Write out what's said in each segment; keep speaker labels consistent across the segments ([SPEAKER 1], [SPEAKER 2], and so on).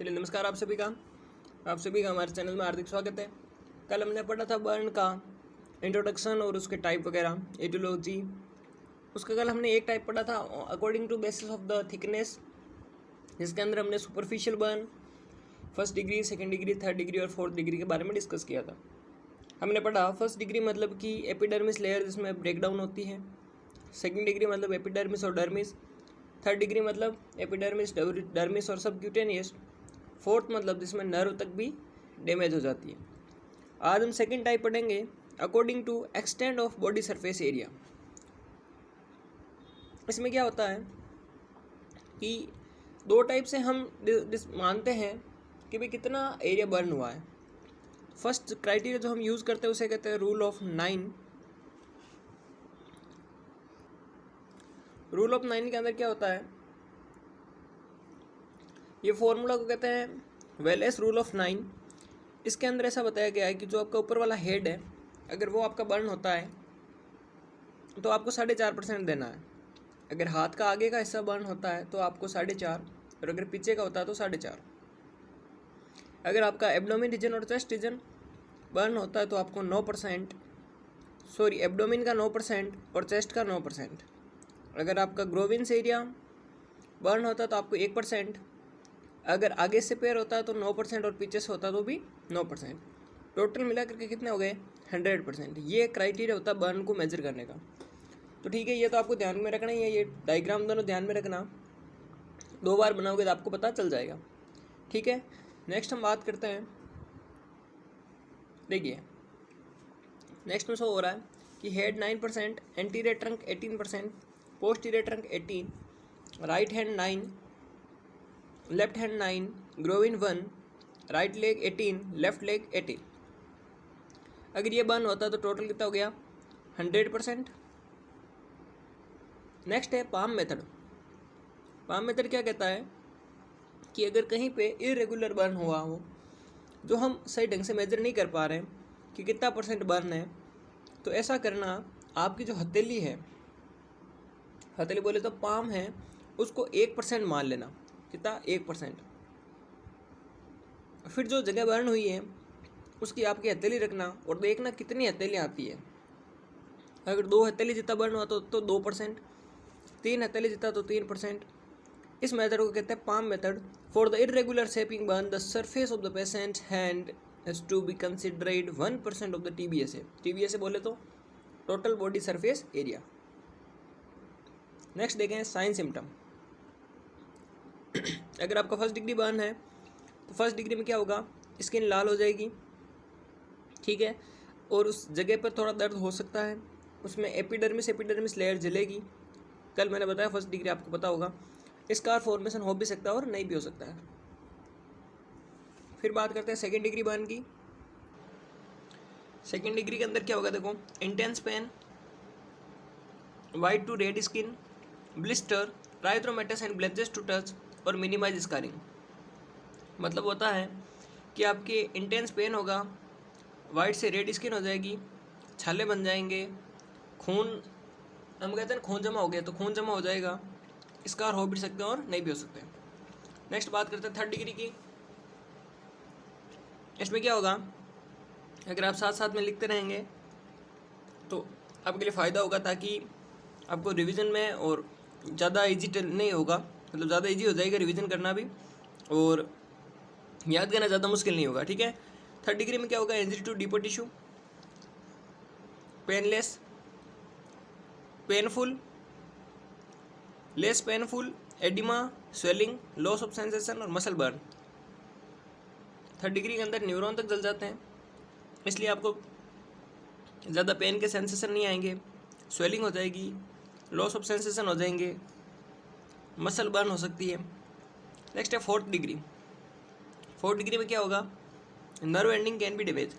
[SPEAKER 1] चलिए नमस्कार आप सभी का हमारे चैनल में हार्दिक स्वागत है। कल हमने पढ़ा था बर्न का इंट्रोडक्शन और उसके टाइप वगैरह एटियोलॉजी। उसका कल हमने एक टाइप पढ़ा था according to basis of the thickness, जिसके अंदर हमने superficial burn, first degree, second degree, third degree और फोर्थ डिग्री के बारे में डिस्कस किया था। हमने पढ़ा फर्स्ट डिग्री मतलब कि एपिडर्मिस लेयर जिसमें ब्रेकडाउन होती है, सेकेंड डिग्री मतलब एपिडर्मिस और डर्मिस, थर्ड डिग्री मतलब एपिडर्मिस, डर्मिस और सबक्यूटेनियस, फोर्थ मतलब जिसमें नर्व तक भी डैमेज हो जाती है। आज हम सेकेंड टाइप पढ़ेंगे according to extent of body surface area. इसमें क्या होता है कि दो टाइप से हम मानते हैं कि भाई कितना एरिया बर्न हुआ है। फर्स्ट क्राइटेरिया जो हम यूज़ करते हैं उसे कहते हैं रूल ऑफ 9। रूल ऑफ 9 के अंदर क्या होता है, ये फॉर्मूला को कहते हैं वेलेस रूल ऑफ 9। इसके अंदर ऐसा बताया गया है कि जो आपका ऊपर वाला हेड है, अगर वो आपका बर्न होता है तो आपको 4.5% देना है। अगर हाथ का आगे का हिस्सा बर्न होता है तो आपको 4.5, और अगर पीछे का होता है तो 4.5। अगर आपका एब्डोमिन रीजन और चेस्ट रीजन बर्न होता है तो आपको 9%, सॉरी एब्डोमिन का 9% और चेस्ट का 9%। अगर आपका ग्रोविन्स एरिया बर्न होता है तो आपको 1%। अगर आगे से पैर होता है तो 9% और पीछे से होता है तो भी 9%। टोटल मिला करके कितने हो गए 100%। ये क्राइटेरिया होता है बर्न को मेजर करने का। तो ठीक है, ये तो आपको ध्यान में रखना ही है, ये डायग्राम दोनों ध्यान में रखना, 2 बार बनाओगे तो आपको पता चल जाएगा। ठीक है, नेक्स्ट हम बात करते हैं। देखिए नेक्स्ट में शो हो रहा है कि head 9%, anterior trunk 18%, posterior trunk 18, right hand 9, left hand 9, ग्रोविन 1, right leg 18, left leg 18। अगर ये बर्न होता है तो टोटल कितना हो गया 100%। नेक्स्ट है पाम मेथड। पाम मेथड क्या कहता है कि अगर कहीं पे इरेगुलर बर्न हुआ हो, जो हम सही ढंग से मेजर नहीं कर पा रहे हैं कि कितना % बर्न है, तो ऐसा करना, आपकी जो हथेली है, हथेली बोले तो पाम है, उसको 1% मान लेना। कितना 1%। फिर जो जगह बर्न हुई है उसकी आपकी हथेली रखना और देखना कितनी हथेलियाँ आती है। अगर 2 हथेली जितना बर्न हुआ तो 2%, 3 हथेली जितना तो 3%। इस मेथड को कहते हैं palm method. For the irregular shaping burn the surface of the patient hand has to be considered 1% of the TBSA। TBSA बोले तो total body surface area. Next देखें साइन सिम्टम। अगर आपका फर्स्ट डिग्री बर्न है तो first degree में क्या होगा, स्किन लाल हो जाएगी, ठीक है, और उस जगह पर थोड़ा दर्द हो सकता है। उसमें एपिडर्मिस लेयर जलेगी। कल मैंने बताया फर्स्ट डिग्री आपको पता होगा। स्कार फॉर्मेशन हो भी सकता है और नहीं भी हो सकता है। फिर बात करते हैं सेकेंड डिग्री बर्न की। सेकेंड डिग्री के अंदर क्या होगा, देखो intense pain, white to red skin, blister, erythematous and blanches to touch और मिनिमाइज स्कारिंग। मतलब होता है कि आपके इंटेंस पेन होगा, वाइट से रेड स्किन हो जाएगी, छाले बन जाएंगे, खून, हम कहते हैं खून जमा हो गया तो खून जमा हो जाएगा, स्कार हो भी सकते हैं और नहीं भी हो सकते। नेक्स्ट बात करते हैं थर्ड डिग्री की। इसमें क्या होगा, अगर आप साथ साथ में लिखते रहेंगे तो आपके लिए फ़ायदा होगा, ताकि आपको रिवीजन में और ज़्यादा ईजी नहीं होगा, मतलब ज़्यादा ईजी हो जाएगा रिवीजन करना भी, और याद करना ज़्यादा मुश्किल नहीं होगा। ठीक है, थर्ड डिग्री में क्या होगा, injury to deeper tissue, painless, painful, less painful, oedema, swelling, loss of sensation और मसल बर्न। थर्ड डिग्री के अंदर न्यूरॉन तक जल जाते हैं, इसलिए आपको ज़्यादा पेन के सेंसेशन नहीं आएंगे, स्वेलिंग हो जाएगी, लॉस ऑफ सेंसेशन हो जाएंगे, मसल बर्न हो सकती है। नेक्स्ट है फोर्थ डिग्री। फोर्थ डिग्री में क्या होगा, nerve ending can be damage,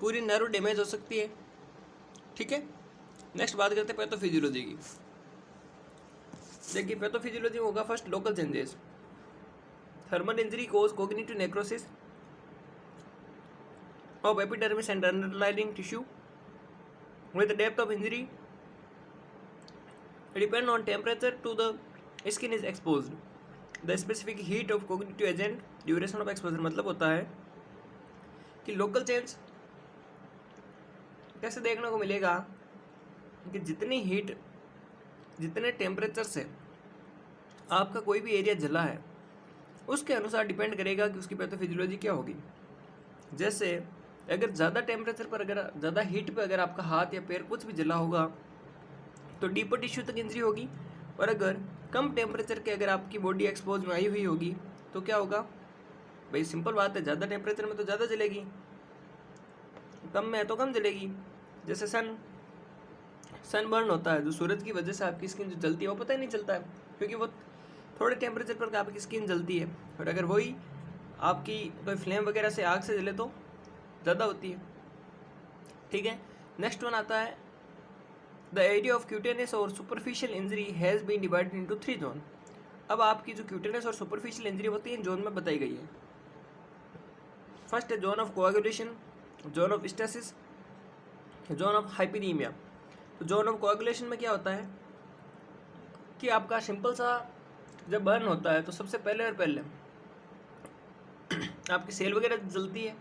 [SPEAKER 1] पूरी नर्व डैमेज हो सकती है। ठीक है, नेक्स्ट बात करते हैं पैथोफिजियोलॉजी की। देखिए पैथोफिजियोलॉजी में होगा first local changes, thermal injury cause coagulative necrosis of epidermis and underlining tissue with depth of injury depend on temperature to the skin is exposed. The specific heat of coagulative agent duration of exposure, मतलब होता है कि local change कैसे देखने को मिलेगा कि जितनी हीट, जितने टेम्परेचर से आपका कोई भी एरिया जला है उसके अनुसार डिपेंड करेगा कि उसकी पैथोफिजियोलॉजी क्या होगी। जैसे अगर ज़्यादा टेम्परेचर पर, अगर ज़्यादा हीट पे अगर आपका हाथ या पैर कुछ भी जला होगा तो डीपर टिश्यू तक इंजरी होगी, और अगर कम टेम्परेचर के अगर आपकी बॉडी एक्सपोज में आई हुई होगी तो क्या होगा भाई, सिंपल बात है, ज़्यादा टेम्परेचर में तो ज़्यादा जलेगी, कम में है तो कम जलेगी। जैसे सन बर्न होता है, जो सूरज की वजह से आपकी स्किन जो जलती है वो पता ही नहीं चलता है, क्योंकि वो थोड़े टेम्परेचर पर आपकी स्किन जलती है, और अगर वही आपकी कोई फ्लेम वगैरह से आग से जले तो ज़्यादा होती है। ठीक है, नेक्स्ट वन आता है द एरिया ऑफ क्यूटेनस और superficial injury has been divided into 3 zone. अब आपकी जो क्यूटेनस और सुपरफिशियल इंजरी होती है 3 जोन में बताई गई है। फर्स्ट है zone of coagulation, zone of stasis, zone of hyperaemia. तो जोन ऑफ कोआगुलेशन में क्या होता है कि आपका सिंपल सा जब बर्न होता है तो सबसे पहले आपकी सेल वगैरह जलती है,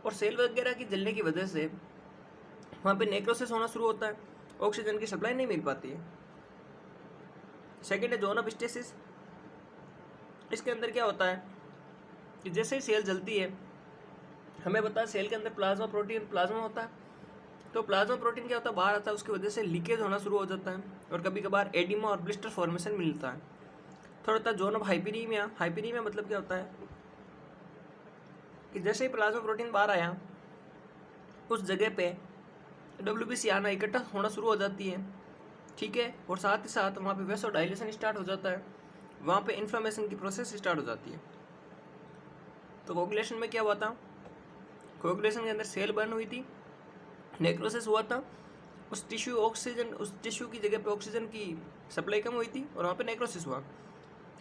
[SPEAKER 1] और सेल वगैरह की जलने की वजह से वहाँ पे नेक्रोसिस होना शुरू होता है, ऑक्सीजन की सप्लाई नहीं मिल पाती है। सेकेंड है जोन ऑफ स्टेसिस। इसके अंदर क्या होता है कि जैसे ही सेल जलती है, हमें पता है सेल के अंदर प्लाज्मा होता है, तो प्लाज्मा प्रोटीन क्या होता है, बाहर आता है, उसकी वजह से लीकेज होना शुरू हो जाता है, और कभी कभार एडिमा और ब्लिस्टर फॉर्मेशन मिलता है। थोड़ा होता है जोन ऑफ हाइपीरीमिया। हाइपीरीमिया मतलब क्या होता है कि जैसे ही प्लाज्मा प्रोटीन बाहर आया, उस जगह पे WBC आना, इकट्ठा होना शुरू हो जाती है। ठीक है, और साथ ही साथ वहाँ पे वेसोडाइलेशन स्टार्ट हो जाता है, वहाँ पे इन्फ्लेमेशन की प्रोसेस स्टार्ट हो जाती है। तो कोगुलेशन में क्या हुआ था, कोगुलेशन के अंदर सेल बर्न हुई थी, नेक्रोसिस हुआ था, उस टिश्यू की जगह पे ऑक्सीजन की सप्लाई कम हुई थी और वहाँ पे नेक्रोसिस हुआ।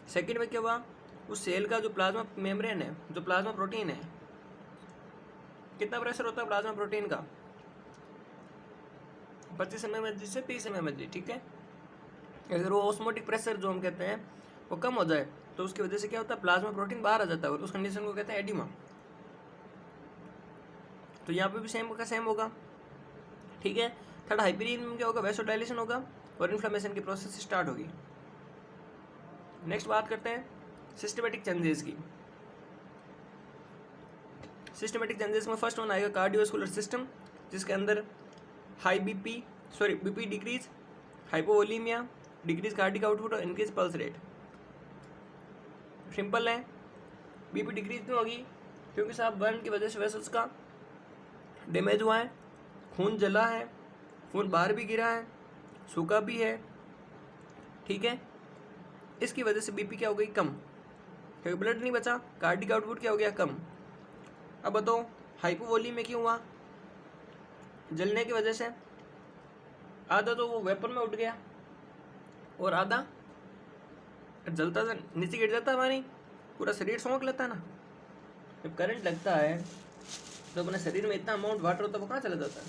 [SPEAKER 1] सेकंड में क्या हुआ, उस सेल का जो प्लाज्मा मेम्ब्रेन है, जो प्लाज्मा प्रोटीन है, कितना प्रेशर होता है प्लाज्मा प्रोटीन का, 25 mmHg से 30 mmHg। ठीक है, अगर वो ऑस्मोटिक प्रेशर जो हम कहते हैं वो कम हो जाए तो उसकी वजह से क्या होता है, प्लाज्मा प्रोटीन बाहर आ जाता है, और उस कंडीशन को कहते हैं एडिमा। तो यहाँ पे भी सेम होगा। ठीक है, थर्ड हाइपीरीमिया में क्या होगा, वेसोडाइलेशन होगा और इन्फ्लेमेशन की प्रोसेस स्टार्ट होगी। नेक्स्ट बात करते हैं सिस्टमेटिक चेंजेस की। सिस्टमेटिक चेंजेस में फर्स्ट वन आएगा कार्डियोवास्कुलर सिस्टम, जिसके अंदर BP decrease, hypovolaemia, decrease cardiac output और इंक्रीज पल्स रेट। सिंपल है, बीपी डिक्रीज क्यों होगी, क्योंकि साहब बर्न की वजह से वेसल्स का डैमेज हुआ है, खून जला है, खून बाहर भी गिरा है, सूखा भी है। ठीक है, इसकी वजह से बीपी क्या हो गई, कम, क्योंकि ब्लड नहीं बचा, कार्डिक आउटपुट क्या हो गया, कम। अब बताओ हाइपोवोलीमिया क्यों हुआ, जलने की वजह से। आधा तो वो वेपर में उठ गया और आधा जलता था नीचे गिर जाता है, हमारी पूरा शरीर सोंख लेता है ना। जब करंट लगता है तो अपने शरीर में इतना अमाउंट वाटर होता है वो कहाँ चला जाता है,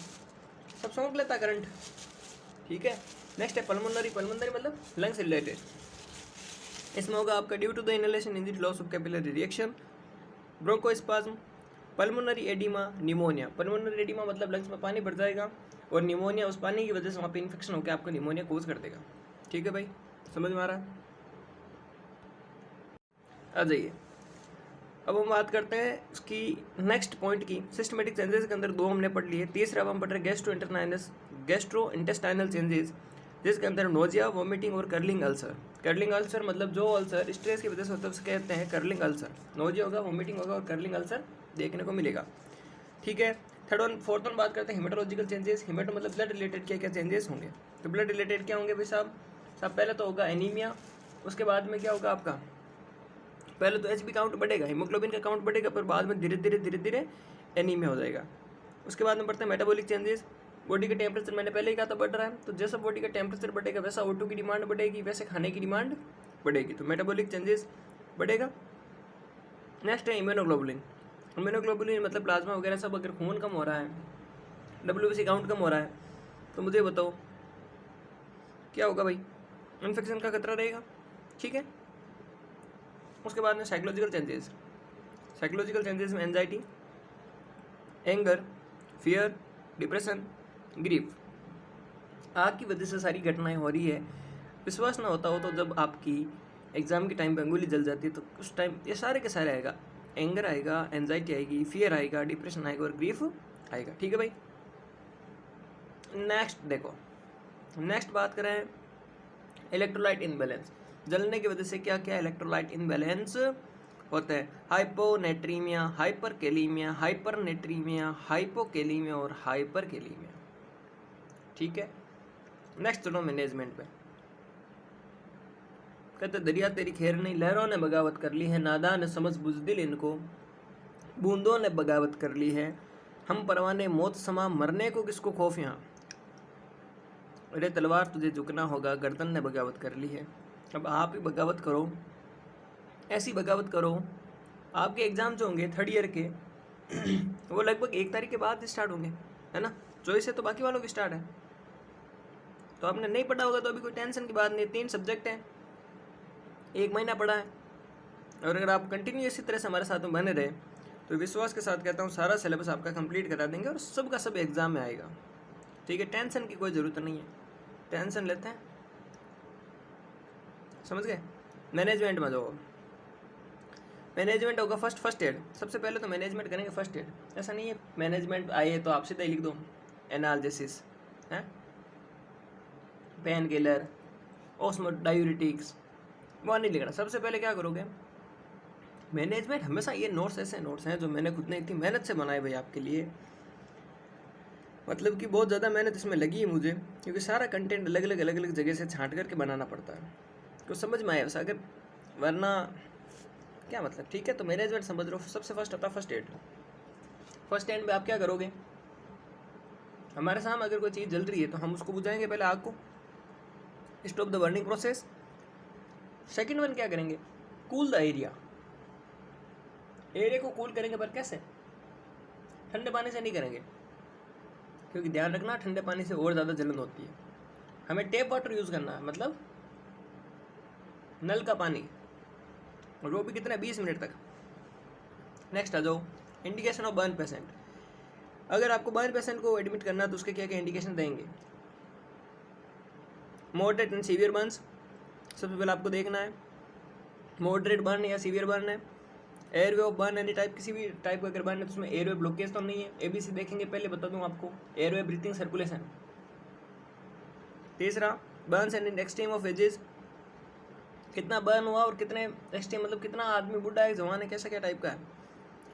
[SPEAKER 1] सब सोंख लेता है करंट। ठीक है, नेक्स्ट है पल्मोनरी। पल्मोनरी मतलब लंग से रिलेटेड। इसमें होगा आपका due to the inhalation injury, loss of capillary reaction, bronchospasm, pulmonary oedema, pneumonia. Pulmonary oedema मतलब लंग्स में पानी भर जाएगा, और निमोनिया उस पानी की वजह से वहाँ पे इन्फेक्शन होकर आपको निमोनिया कोज कर देगा। ठीक है भाई, समझ में आ रहा है? आ जाइए, अब हम बात करते हैं इसकी नेक्स्ट पॉइंट की। सिस्टमेटिक चेंजेस के अंदर 2 हमने पढ़ लिए, तीसरा अब हम पढ़ रहे गैस्ट्रो इंटेस्टाइनल चेंजेस, जिसके अंदर नोजिया, वॉमिटिंग और कर्लिंग अल्सर। कर्लिंग अल्सर मतलब जो अल्सर स्ट्रेस की वजह से होता है उसे कहते हैं कर्लिंग अल्सर। नोजिया होगा, वॉमिटिंग होगा और कर्लिंग अल्सर देखने को मिलेगा। ठीक है, फोर्थ वन बात करते हैं हिमेटोलॉजिकल चेंजेस। हिमेटो मतलब ब्लड रिलेटेड क्या क्या चेंजेस होंगे। तो ब्लड रिलेटेड क्या होंगे भाई साहब पहले तो होगा एनीमिया, उसके बाद में क्या होगा आपका, पहले तो HB काउंट बढ़ेगा, हीमोग्लोबिन का काउंट बढ़ेगा, पर बाद में धीरे धीरे एनीमिया हो जाएगा। उसके बाद में बढ़ते हैं मेटाबॉलिक चेंजेस। बॉडी का टेम्परेचर मैंने पहले ही कहा था बढ़ रहा है, तो जैसा बॉडी का टेम्परेचर बढ़ेगा वैसा O2 की डिमांड बढ़ेगी, वैसे खाने की डिमांड बढ़ेगी, तो मेटाबॉलिक चेंजेस बढ़ेगा। नेक्स्ट है इम्यूनोग्लोबुलिन। इम्यूनोग्लोबुलिन मतलब प्लाज्मा वगैरह सब, अगर खून कम हो रहा है, WBC काउंट कम हो रहा है, तो मुझे बताओ क्या होगा भाई, इन्फेक्शन का खतरा रहेगा। ठीक है, उसके बाद में साइकोलॉजिकल चेंजेस। साइकोलॉजिकल चेंजेस में anxiety, anger, fear, depression, grief. आग की वजह से सारी घटनाएं हो रही है। विश्वास ना होता हो तो जब आपकी एग्जाम के टाइम पे अंगुली जल जाती है तो उस टाइम ये सारे के सारे आएगा। एंगर आएगा, एंजाइटी आएगी, फियर आएगा, डिप्रेशन आएगा और ग्रीफ आएगा। ठीक है भाई। नेक्स्ट देखो, नेक्स्ट बात करें इलेक्ट्रोलाइट इनबैलेंस। जलने की वजह से क्या क्या इलेक्ट्रोलाइट इनबैलेंस होते हैं? हाइपोनेट्रीमिया, हाइपरकेलीमिया, हाइपरनेट्रीमिया, हाइपोकेलीमिया और हाइपरकेलीमिया। ठीक है। नेक्स्ट चलो मैनेजमेंट पे। कहते दरिया तेरी खैर नहीं, लहरों ने बगावत कर ली है, नादान ने समझ बुजदिल इनको, बूंदों ने बगावत कर ली है, हम परवाने मौत समा, मरने को किसको खौफ यहाँ, अरे तलवार तुझे झुकना होगा, गर्दन ने बगावत कर ली है। अब आप ही बगावत करो, ऐसी बगावत करो। आपके एग्जाम जो होंगे थर्ड ईयर के वो लगभग 1 तारीख के बाद स्टार्ट होंगे, है ना। 24 से तो बाकी वालों की स्टार्ट है। तो आपने नहीं पढ़ा होगा तो अभी कोई टेंशन की बात नहीं। 3 सब्जेक्ट हैं, 1 महीना पढ़ा है, और अगर आप कंटिन्यू इसी तरह से हमारे साथ में बने रहे तो विश्वास के साथ कहता हूँ सारा सिलेबस आपका कंप्लीट करा देंगे और सब का सब एग्जाम में आएगा। ठीक है, टेंशन की कोई ज़रूरत नहीं है। टेंशन लेते हैं, समझ गए। मैनेजमेंट में जाओ, मैनेजमेंट होगा फर्स्ट एड। सबसे पहले तो मैनेजमेंट करेंगे फर्स्ट एड। ऐसा नहीं है मैनेजमेंट आए तो आप सीधा ही लिख दो एनालिसिस, है, पेन किलर, ऑस्मोडायूरेटिक्स, वो नहीं लिखना। सबसे पहले क्या करोगे, मैनेजमेंट हमेशा ये नोट्स ऐसे नोट्स हैं जो मैंने खुद ने इतनी मेहनत से बनाए भाई आपके लिए। मतलब कि बहुत ज़्यादा मेहनत इसमें लगी है मुझे, क्योंकि सारा कंटेंट अलग अलग जगह से छांट करके बनाना पड़ता है। तो समझ में आया वैसा, अगर वरना क्या मतलब। ठीक है, तो मैनेजमेंट समझ लो। सबसे फर्स्ट आता है फर्स्ट एड। फर्स्ट एड में आप क्या करोगे, हमारे सामने अगर कोई चीज़ जल रही है तो हम उसको बुझाएंगे पहले आग को, stop the burning process. Second one क्या करेंगे, कूल द एरिया। एरिया को कूल करेंगे, पर कैसे, ठंडे पानी से नहीं करेंगे, क्योंकि ध्यान रखना ठंडे पानी से और ज़्यादा जलन होती है। हमें टेप वाटर यूज़ करना है, मतलब नल का पानी, और वो भी कितना, 20 मिनट तक। नेक्स्ट आ जाओ, इंडिकेशन ऑफ बर्न पेशेंट। अगर आपको बर्न पेशेंट को एडमिट करना है तो उसके क्या क्या इंडिकेशन देंगे। मॉडरेट एंड सीवियर बर्न्स, सबसे पहले आपको देखना है मॉडरेट बर्न या सीवियर बर्न है। Airway of burn, any type, किसी भी टाइप का अगर बर्न है तो उसमें एयरवे ब्लॉकेज तो नहीं है। एबीसी देखेंगे, पहले बता दूं आपको, एयरवे ब्रीथिंग सर्कुलेशन। तीसरा, burns and extreme of ages, कितना बर्न हुआ और कितने एक्सट्रीम, मतलब कितना आदमी बुढ़ा है, जवान है, कैसा क्या टाइप का है,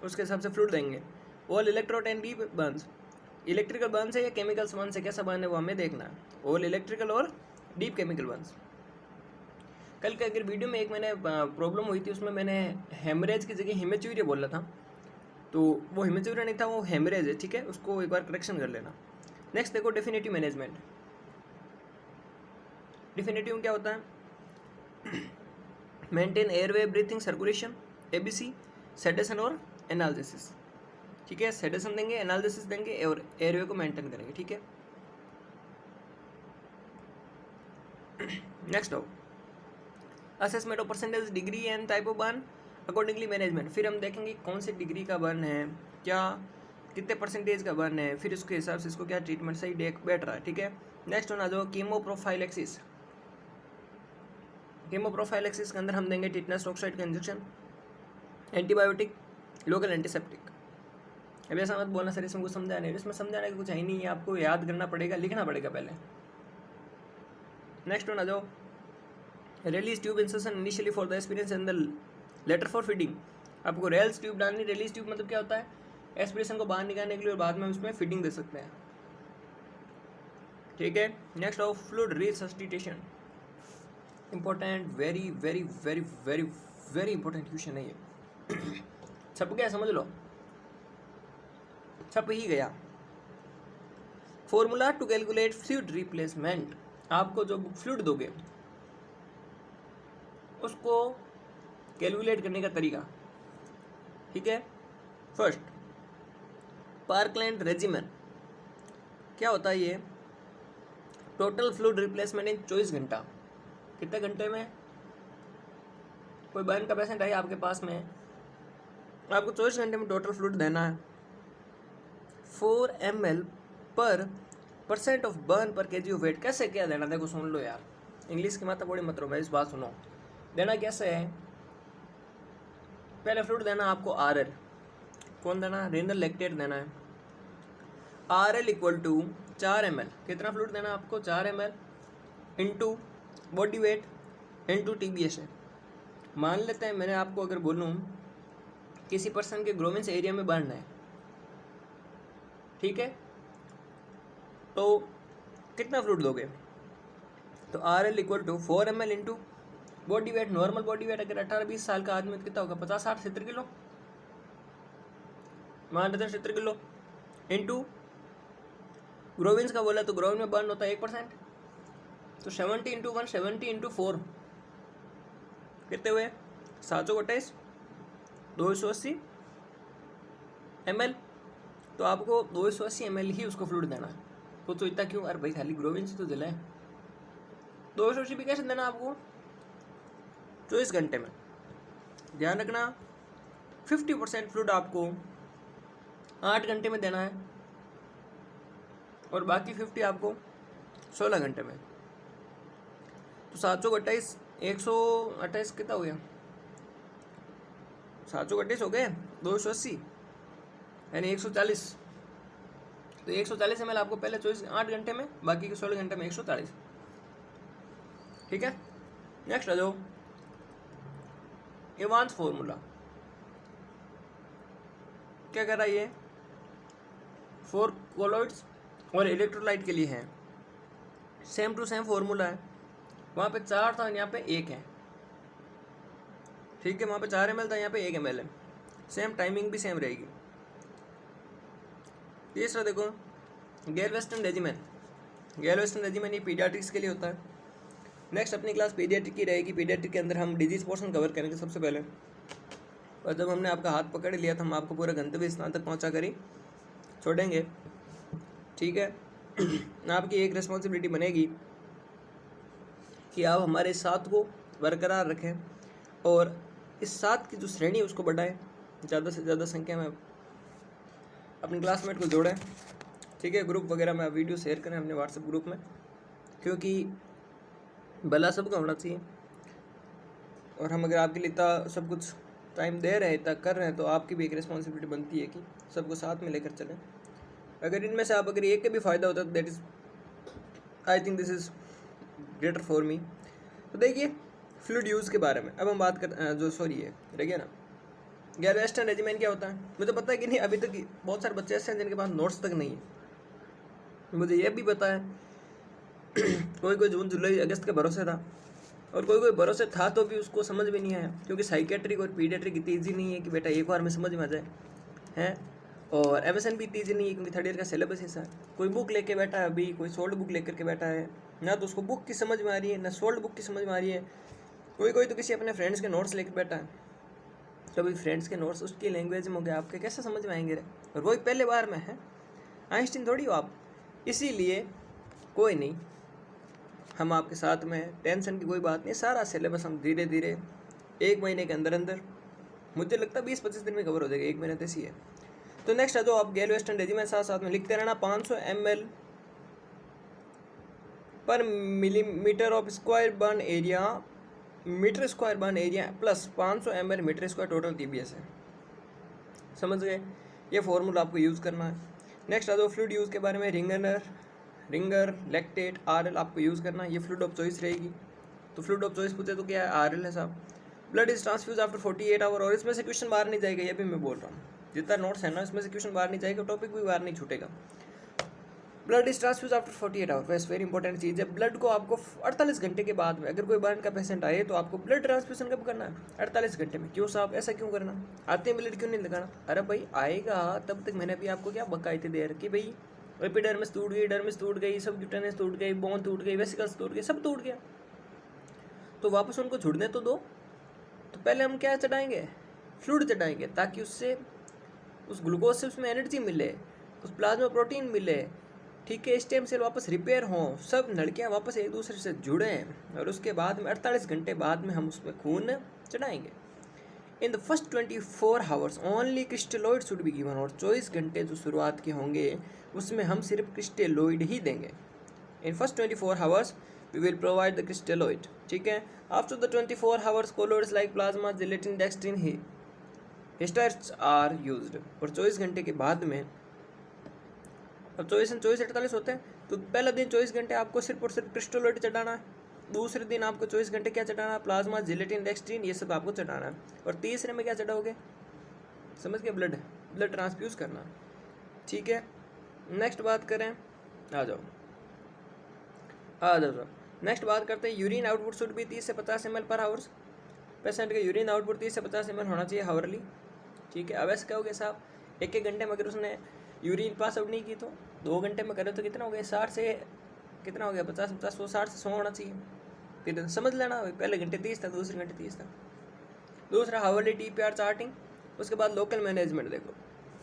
[SPEAKER 1] उसके हिसाब से फ्लूइड देंगे। All electrode and deep Burns, electrical Burns है या केमिकल्स बर्न्स है, कैसा बर्न है वो हमें देखना है। ऑल इलेक्ट्रिकल और डीप केमिकल बर्न्स। कल के अगर वीडियो में एक मैंने प्रॉब्लम हुई थी, उसमें मैंने हेमरेज की जगह हिमेच्यूरिया बोला था, तो वो हिमेच्यूरिया नहीं था, वो हेमरेज है। ठीक है, उसको एक बार करेक्शन कर लेना। नेक्स्ट देखो, डेफिनेटिव मैनेजमेंट। डेफिनेटिव क्या होता है, maintain airway breathing circulation, ABC, sedation और एनालिसिस। ठीक है, सेडेशन देंगे, एनालिसिस देंगे और एयरवे को मेंटेन करेंगे। ठीक है, नेक्स्ट आओ, assessment of percentage, degree and type of burn, accordingly management. फिर हम देखेंगे कौन से डिग्री का बर्न है, क्या कितने परसेंटेज का बर्न है, फिर उसके हिसाब से इसको क्या ट्रीटमेंट सही बैठ रहा है। ठीक है, नेक्स्ट होना जो कीमोप्रोफाइलेक्सिस। कीमोप्रोफाइलेक्सिस के अंदर हम देंगे टिटनस टॉक्साइड का इंजेक्शन, एंटीबायोटिक, लोकल एंटीसेप्टिक। अब ऐसा मत बोलना सर इसमें कुछ समझा नहीं, इसमें समझाने का कुछ है ही नहीं है, आपको याद करना पड़ेगा, लिखना पड़ेगा पहले। नेक्स्ट होना जो Ryle's tube insertion initially for the experience and the latter for feeding. आपको रेल्स ट्यूब डालनी। रिलीज ट्यूब मतलब क्या होता है, एस्पिरेशन को बाहर निकालने के लिए, और बाद में उसमें फीडिंग दे सकते हैं। ठीक है, next of fluid resuscitation, important, very very very very very important question है ये। छप गया, समझ लो, छप ही गया। Formula to calculate fluid replacement. आपको जो फ्लूइड दोगे उसको कैलकुलेट करने का तरीका। ठीक है, फर्स्ट पार्कलैंड रेजिमेन। क्या होता है ये, टोटल फ्लूइड रिप्लेसमेंट इन 24 घंटा। कितने घंटे में, कोई बर्न का पेशेंट है आपके पास में, आपको 24 घंटे में टोटल फ्लूइड देना है 4 ml पर % ऑफ बर्न पर kg ऑफ वेट। कैसे क्या देना, देखो सुन लो यार, इंग्लिश की माता बड़ी मत रहो, इस बात सुनो। देना कैसे है, पहले फ्लूइड देना आपको RL, कौन देना, रेनल लैक्टेट देना है। RL इक्वल टू 4 ml, कितना फ्लूइड देना आपको, 4 ml into body weight into TBS है। मान लेते हैं मैंने आपको अगर बोलूँ किसी पर्सन के ग्रोमेंस एरिया में बढ़ना है, ठीक है, तो कितना फ्लूइड दोगे, तो RL equal to 4 ml into body weight. Normal body weight अगर 18-20 साल का आदमी तो कितना होगा, 50-60-70 किलो, मान लेते हैं 70 किलो इंटू ग्रोविंस का बोला तो ग्रोविन में बर्न होता है 1%, तो 70 इंटू 1 70 इंटू 4 कितने हुए, 728, 280 ml। तो आपको 280 ml ही उसको फ्लूइड देना है। तो इतना क्यों, अरे भाई खाली ग्रोविन से तो दिला है। 280 भी कैसे देना आपको, 24 घंटे में। ध्यान रखना 50% फ्लूइड आपको 8 घंटे में देना है और बाकी 50 आपको 16 घंटे में। तो 728 128 कितना हो गया, 728 हो गए, 280 यानी 140। तो 140 ml आपको पहले 8 घंटे में, बाकी के 16 घंटे में 140। ठीक है, नेक्स्ट आ जाओ, एवांस फॉर्मूला क्या कर रहा है, ये 4 कोलॉइड्स और इलेक्ट्रोलाइट के लिए है, सेम टू सेम फॉर्मूला है। वहाँ पे 4 था, यहाँ पे 1 है, ठीक है, वहाँ पे 4 ml था, यहाँ पे 1 ml है, सेम टाइमिंग भी सेम रहेगी। तीसरा देखो, गैल्वेस्टन रेजिमेन। गैल्वेस्टन रेजिमेन ये पीडियाट्रिक्स के लिए होता है। नेक्स्ट अपनी क्लास पीडियाट्रिक की रहेगी। पीडियाट्रिक के अंदर हम डिजीज पोर्शन कवर करेंगे सबसे पहले, और जब हमने आपका हाथ पकड़ लिया तो हम आपको पूरा गंतव्य स्थान तक पहुंचा कर ही छोड़ेंगे। ठीक है, आपकी एक रिस्पॉन्सिबिलिटी बनेगी कि आप हमारे साथ को बरकरार रखें और इस साथ की जो श्रेणी है उसको बढ़ाएं, ज़्यादा से ज़्यादा संख्या में अपने क्लासमेट को जोड़ें। ठीक है, ग्रुप वगैरह में आप वीडियो शेयर करें अपने व्हाट्सएप ग्रुप में, क्योंकि भला सबका होना चाहिए। और हम अगर आपके लिए इतना सब कुछ टाइम दे रहे हैं, इतना कर रहे हैं, तो आपकी भी एक रिस्पॉन्सिबिलिटी बनती है कि सबको साथ में लेकर चलें। अगर इनमें से आप अगर एक का भी फ़ायदा होता है तो that is, I think this is greater for me. तो देखिए फ्लूइड यूज़ के बारे में अब हम बात कर, जो सॉरी है रह गया ना, गैल्वेस्टन रेजिमेन क्या होता है मुझे पता है कि नहीं। अभी तक बहुत सारे बच्चे ऐसे हैं जिनके पास नोट्स तक नहीं है, मुझे यह भी पता है। कोई जून जुलाई अगस्त के भरोसे था, और कोई भरोसे था तो भी उसको समझ में नहीं आया, क्योंकि साइकेट्रिक और पीडियाट्रिक इतनी ईजी नहीं है कि बेटा एक बार में समझ में आ जाए हैं। और एमएसएन भी इतनी ईजी नहीं है, क्योंकि 3rd ईयर का सिलेबस ऐसा है। कोई बुक लेके बैठा है अभी, कोई सोल्ड बुक लेकर के बैठा है, ना तो उसको बुक की समझ में आ रही है, ना सोल्ड बुक की समझ में आ रही है। कोई तो किसी अपने फ्रेंड्स के नोट्स लेकर बैठा है, तो अभी फ्रेंड्स के नोट्स उसकी लैंग्वेज में हो गया, आपके कैसे समझ में आएंगे रे, और वही पहले बार में है, आइंस्टीन थोड़ी हो आप। इसीलिए कोई नहीं, हम आपके साथ में हैं, टेंशन की कोई बात नहीं। सारा सिलेबस हम धीरे धीरे 1 महीने के अंदर अंदर, मुझे लगता है 20-25 दिन में कवर हो जाएगा, 1 महीने तैसी है। तो नेक्स्ट है जो आप गैल्वेस्टन रेजिमेन साथ में लिखते रहना, 500 ml per millimetre of square burn area, metre square burn area plus 500 ml metre square total TBS है। समझ गए, ये फॉर्मूला आपको यूज़ करना है। नेक्स्ट आ जाओ फ्लूइड यूज़ के बारे में, रिंगर लैक्टेट RL आपको यूज़ करना है, ये फ्लूइड ऑफ चॉइस रहेगी। तो फ्लूइड ऑफ चॉइस पूछे तो क्या है, RL है साहब। Blood is transfuse after 48 hour, और इसमें से क्वेश्चन बाहर नहीं जाएगा, ये भी मैं बोल रहा हूँ। जितना नोट्स है ना, इसमें से क्वेश्चन बाहर नहीं जाएगा, टॉपिक भी बाहर नहीं छूटेगा। Blood is transfuse after 48 hour, वैसे वेरी इंपॉर्टेंट चीज़ है। ब्लड को आपको 48 घंटे के बाद में, अगर कोई बर्न का पेशेंट आए तो आपको ब्लड ट्रांसफ्यूजन कब करना है, 48 घंटे में। क्यों साहब, ऐसा क्यों करना, आते हैं ब्लड क्यों नहीं लगाना। अरे भाई आएगा, तब तक मैंने भी आपको क्या बकायदे दे रखी, भाई एपिडर्मिस टूट गई, डर्मिस टूट गई, सबक्यूटेनियस टूट गई, बोन टूट गई, वेसिकल्स टूट गई, सब टूट गया, तो वापस उनको जुड़ने तो दो। तो पहले हम क्या चढ़ाएंगे, फ्लूइड चढ़ाएंगे, ताकि उससे उस ग्लूकोज से उसमें एनर्जी मिले, उस प्लाज्मा प्रोटीन मिले, ठीक है, स्टेम सेल वापस रिपेयर हों, सब नलिकाएँ वापस एक दूसरे से जुड़ें, और उसके बाद में 48 घंटे बाद में हम उसमें खून चढ़ाएंगे। In the first 24 hours only crystalloid should be given, और 24 घंटे जो शुरुआत के होंगे उसमें हम सिर्फ क्रिस्टलोइड ही देंगे। In first 24 hours we will provide the crystalloid, ठीक है। After the 24 hours colloids like plasma, gelatin, dextrin, हिस्टाइड्स आर यूज्ड। और 24 घंटे के बाद में, अब 24 से 48 होते हैं, तो पहला दिन 24 घंटे आपको सिर्फ और सिर्फ क्रिस्टलोइड चढ़ाना है, दूसरे दिन आपको 24 घंटे क्या चढ़ाना है, प्लाज्मा, जिलेटिन, डेक्स्ट्रिन, ये सब आपको चढ़ाना है, और तीसरे में क्या चढ़ाओगे, समझ गए, ब्लड ट्रांसफ्यूज करना, ठीक है। नेक्स्ट बात करें, आ जाओ नेक्स्ट बात करते हैं, यूरिन आउटपुट शुड भी 30 से 50 ml पर आवर्स। पेशेंट का यूरिन आउटपुट 30 से 50 ml होना चाहिए हावरली, ठीक है। अब ऐसे कहोगे साहब 1 घंटे में अगर उसने यूरिन पास आउट नहीं की तो 2 घंटे में करे तो कितना हो गया, 60 से कितना हो गया, 50 100 60 से 100 होना चाहिए, फिर समझ लेना। पहले घंटे 30 था, दूसरे घंटे 30 था। दूसरा हावरली TPR चार्टिंग। उसके बाद लोकल मैनेजमेंट। देखो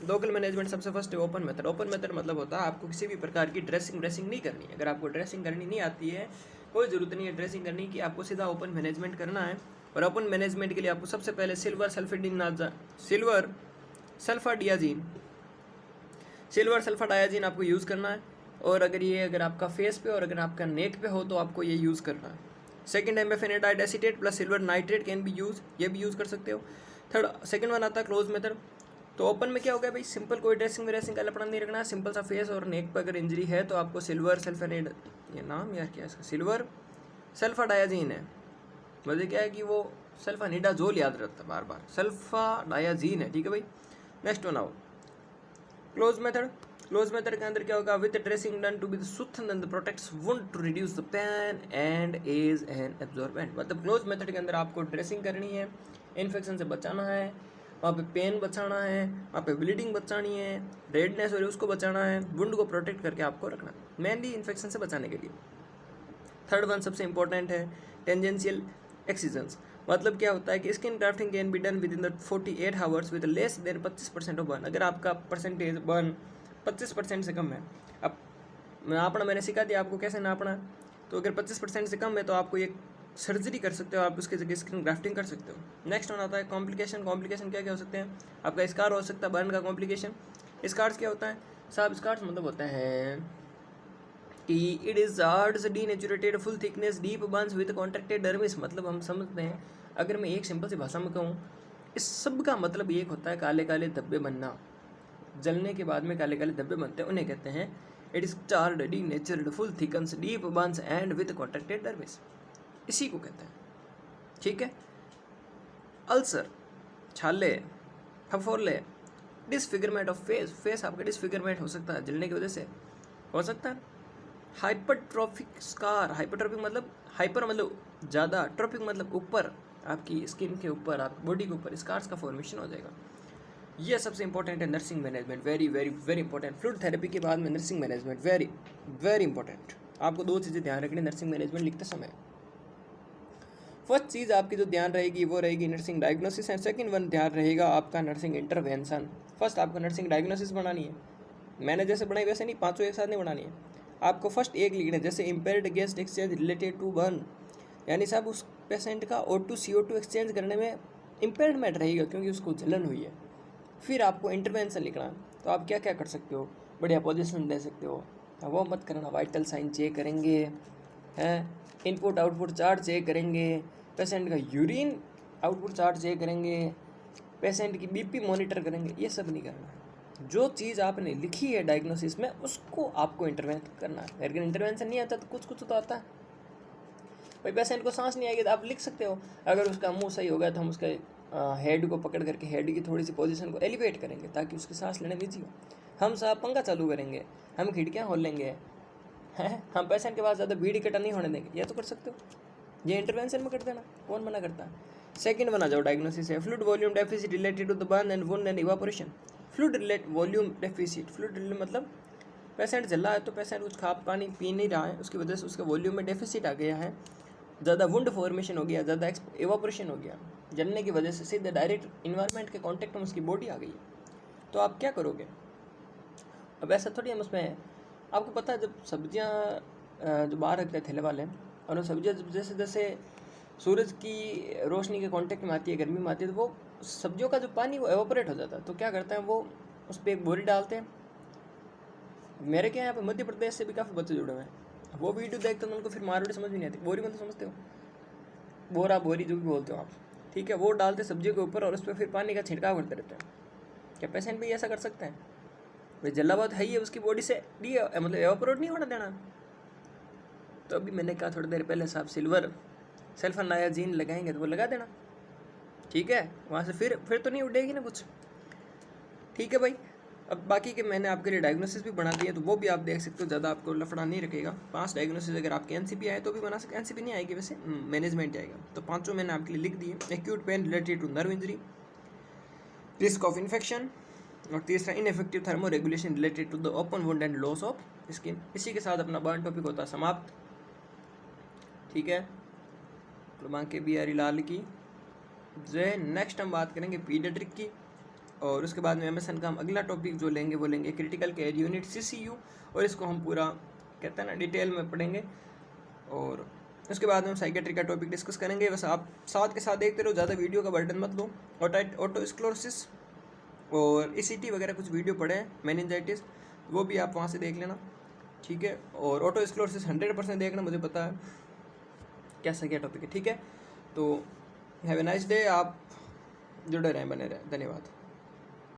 [SPEAKER 1] लोकल मैनेजमेंट सबसे फर्स्ट है ओपन मेथड। ओपन मेथड मतलब होता है आपको किसी भी प्रकार की ड्रेसिंग नहीं करनी है। अगर आपको ड्रेसिंग करनी नहीं आती है, कोई ज़रूरत नहीं है ड्रेसिंग करने की, आपको सीधा ओपन मैनेजमेंट करना है। और ओपन मैनेजमेंट के लिए आपको सबसे पहले सिल्वर सल्फाडायाजीन आपको यूज़ करना है। और अगर आपका फेस पे और अगर आपका नेक पे हो तो आपको ये यूज़ करना है। Second MFNADIDE acetate plus silver nitrate can be use, ये भी यूज़ कर सकते हो। थर्ड सेकंड वन आता है क्लोज मेथड। तो ओपन में क्या हो गया भाई, सिंपल कोई ड्रेसिंग का लपड़ा नहीं रखना है, सिंपल सा फेस और नेक पर अगर इंजरी है तो आपको सिल्वर सल्फाडायाजीन है, वजह क्या है कि वो सल्फानिडाजोल याद रहता है बार बार, सल्फाडायाजीन है, ठीक है भाई। नेक्स्ट वन आओ क्लोज मेथड के अंदर क्या होगा, with dressing done to be soothing and protects wound to reduce the pain and is an absorbent. मतलब क्लोज मेथड के अंदर आपको ड्रेसिंग करनी है, इन्फेक्शन से बचाना है, वहाँ पे पेन बचाना है, वहाँ पे ब्लीडिंग बचानी है, रेडनेस हो रही है उसको बचाना है, वुंड को प्रोटेक्ट करके आपको रखना है, मेनली इन्फेक्शन से बचाने के लिए। थर्ड वन सबसे इंपॉर्टेंट है टेंजेंशियल एक्सीजन्स। मतलब क्या होता है कि skin grafting can be done with in the 48 hours with less than 25% of burn. अगर आपका परसेंटेज बर्न 25% से कम है, अब नापना मैंने सिखा दिया आपको कैसे नापना। तो अगर 25% से कम है तो आपको ये सर्जरी कर सकते हो, आप उसके जगह स्किन ग्राफ्टिंग कर सकते हो। नेक्स्ट वन आता है कॉम्प्लिकेशन क्या क्या हो सकते हैं, आपका स्कार हो सकता है बर्न का कॉम्प्लिकेशन। स्कार्स क्या होता है साहब, स्कार्स मतलब होता है कि it is hard denatured full thickness deep burns with contracted dermis. मतलब हम समझते हैं, अगर मैं एक सिंपल सी भाषा में कहूँ, इस सब का मतलब एक होता है काले काले धब्बे बनना, जलने के बाद में काले काले धब्बे बनते हैं, उन्हें कहते हैं it is charred denatured full thickness deep burns and with contracted dermis, इसी को कहते हैं, ठीक है। अल्सर, छाले, फफोले, डिसफिगरमेंट ऑफ फेस आपका डिसफिगरमेंट हो सकता है जलने की वजह से, हो सकता है। हाइपरट्रॉफिक स्कार, हाइपरट्रॉफिक मतलब हाइपर मतलब ज़्यादा, ट्रॉफिक मतलब ऊपर, आपकी स्किन के ऊपर, आपकी बॉडी के ऊपर स्कार्स का फॉर्मेशन हो जाएगा। ये सबसे इंपॉर्टेंट है nursing management, very very very important. Fluid therapy के बाद में nursing management, very very important. आपको 2 चीज़ें ध्यान रखनी नर्सिंग मैनेजमेंट लिखते समय। फर्स्ट चीज़ आपकी जो ध्यान रहेगी वो रहेगी nursing diagnosis, and second one ध्यान रहेगा आपका नर्सिंग इंटरवेंशन। फर्स्ट आपको नर्सिंग डायग्नोसिस बनानी है, मैंने जैसे बनाई वैसे नहीं, 5 एक साथ नहीं बनानी है, आपको फर्स्ट एक लिखना है, जैसे impaired gas exchange related to burn, यानी साहब उस पेशेंट का O2 CO2 एक्सचेंज करने में इम्पेयरमेंट रहेगा क्योंकि उसको जलन हुई है। फिर आपको इंटरवेंशन लिखना है, तो आप क्या क्या कर सकते हो, बढ़िया पोजीशन दे सकते हो, वो मत करना, वाइटल साइन चेक करेंगे, हैं इनपुट आउटपुट चार्ट चेक करेंगे, पेशेंट का यूरिन आउटपुट चार्ट चेक करेंगे, पेशेंट की BP मॉनिटर करेंगे, ये सब नहीं करना। जो चीज़ आपने लिखी है डायग्नोसिस में उसको आपको इंटरवेंशन करना है। अगर इंटरवेंशन नहीं आता तो कुछ तो आता है भाई, पेशेंट को सांस नहीं आएगी तो आप लिख सकते हो, अगर उसका मुंह सही हो गया तो हम उसके हेड को पकड़ करके हेड की थोड़ी सी पोजीशन को एलिवेट करेंगे ताकि उसकी सांस लेने में ईजी हो। हम साहब पंखा चालू करेंगे, हम खिड़कियाँ खोल लेंगे, हैं हम पेशेंट के पास ज़्यादा भीड़ इकट्ठा नहीं होने देंगे, ये तो कर सकते हो, ये इंटरवेंशन में कर देना, कौन मना करता है। सेकंड बना जाओ डायग्नोसिस है fluid volume deficit related to the burn and wound and evaporation. Fluid volume deficit, fluid मतलब पेशेंट जल रहा है तो पेशेंट कुछ खा पानी पी नहीं रहा है, उसकी वजह से उसके वॉल्यूम में डेफिसिट आ गया है, ज़्यादा वुंड फॉर्मेशन हो गया, ज़्यादा इवापोरेशन हो गया, जलने की वजह से सीधे डायरेक्ट इन्वायरमेंट के कांटेक्ट में उसकी बॉडी आ गई है, तो आप क्या करोगे। अब ऐसा थोड़ी हम उसमें, आपको पता है जब सब्जियां जो बाहर रखते हैं ठेले वाले, और वो सब्जियां जैसे जैसे सूरज की रोशनी के कांटेक्ट में आती है, गर्मी में आती है, तो वो सब्जियों का जो पानी वो एवापोरेट हो जाता है। तो क्या करते हैं वो उस पर एक बोरी डालते हैं। मेरे क्या यहाँ पे मध्य प्रदेश से भी काफ़ी बच्चे जुड़े हुए हैं, वो वीडियो देखते हैं उनको फिर मारवाड़ी समझ भी नहीं आती। बोरी मतलब समझते हो, बोरा बोरी जो भी बोलते हो आप, ठीक है, वो डालते सब्जियों के ऊपर और उस पर फिर पानी का छिड़काव करते रहते हैं। क्या पेशेंट भी ऐसा कर सकते हैं? भाई जलावत है ही है, उसकी बॉडी से मतलब एवापोरेट नहीं होना देना। तो अभी मैंने कहा थोड़ी देर पहले साहब सिल्वर सल्फरनायाजीन लगाएंगे तो वो लगा देना, ठीक है, वहाँ से फिर तो नहीं उड़ेगी ना कुछ, ठीक है भाई। अब बाकी के मैंने आपके लिए डायग्नोसिस भी बना दिए, तो वो भी आप देख सकते हो, ज़्यादा आपको लफड़ा नहीं रखेगा। 5 डायग्नोसिस अगर आपके एनसीपी आए तो भी बना सकते, एनसीपी नहीं आएगी वैसे, मैनेजमेंट आएगा। तो 5 मैंने आपके लिए लिख दिए। Acute pain related to nerve injury, risk of infection, और तीसरा ineffective thermoregulation related to the open wound and loss of skin. इसी के साथ अपना बर्न टॉपिक होता है समाप्त, ठीक है। तो बाकी बिहारी लाल की जय। नेक्स्ट हम बात करेंगे पीडियाट्रिक की, और उसके बाद में एमएसएन का हम अगला टॉपिक जो लेंगे वो लेंगे क्रिटिकल केयर यूनिट सीसीयू, और इसको हम पूरा कहते हैं ना डिटेल में पढ़ेंगे। और उसके बाद में हम साइकेट्री का टॉपिक डिस्कस करेंगे। बस आप साथ के साथ देखते रहो, ज़्यादा वीडियो का बर्डन मत लो। ऑटोस्क्लेरोसिस और ईसीटी वगैरह कुछ वीडियो पढ़े हैं, मेनिंजाइटिस, वो भी आप वहाँ से देख लेना, ठीक है। और ऑटोस्क्लेरोसिस 100% देखना, मुझे पता है कैसा क्या टॉपिक है, ठीक है। तो हैव ए नाइस डे, आप जुड़े रहें, बने रहें, धन्यवाद।